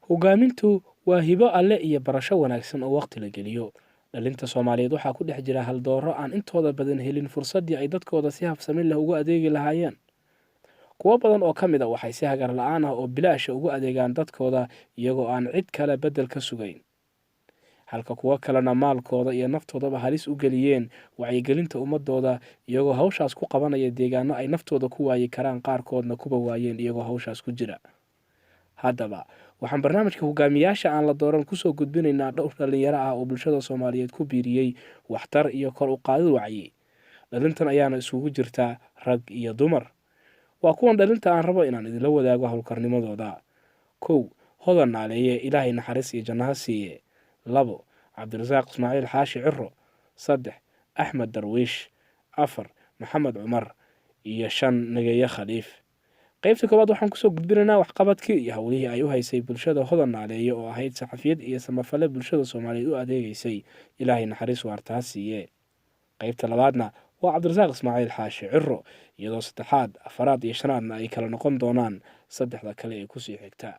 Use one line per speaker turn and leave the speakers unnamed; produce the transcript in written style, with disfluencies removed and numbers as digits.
hogaamintu waa hibo alle iyo barasho wanaagsan oo waqti la geliyo. dhalinta Soomaaliyeed waxaa ku dhex jira hal dooro aan intooda badan helin fursadii ay dadkooda si habsami leh ugu adeegi lahaayeen. kuwo badan oo ka mid ah waxay si hagar la'aan ah oo bilaash ugu adeegaan dadkooda iyagoo aan cid kale bedel ka sugayn, halka kuwo kalena maalkooda iyo naftoodaba halis u geliyeen wacyigelinta ummadooda iyagoo hawshaas ku qabanaya deegaano ay naftooda ku waayi karaan, qaarkoodna kuba waayeen iyagoo hawshaas ku jira. haddaba waxaan barnaamijka hogaamiyaasha aan la dooran kusoo gudbinaynaa dhowr dhalinyaro ah oo bulshada Soomaaliyeed ku biiriyey waxtar iyo kor u qaadid wacyi. dhalintan ayaana isugu jirta rag iyo dumar. waa kuwan dhalinta aan rabo inaan idinla wadaago howlkarnimadooda. 1. Hodan Naaleeye, Ilaahay naxariis iyo janno ha siiye. 2. Cabdirasaaq Ismaaciil Xaashi Ciro. 3. Axmed Darwiish. 4. Maxamed Cumar. iyo 5. Nageeye Khaliif. qaybta koowaad waxaan kusoo gudbinaynaa waxqabadkii iyo howlihii ay u haysay bulshada Hodan Naaleeye oo ahayd saxafiyad iyo samafale bulshada Soomaaliyeed u adeegaysay. Ilaahay naxariis waarta ha siiye. qaybta labaadna waa Cabdirasaaq Ismaaciil Xaashi Ciro, iyadoo 3aad, 4aad iyo 5aadna ay kala noqon doonaan 3da kale ee kusii xigta.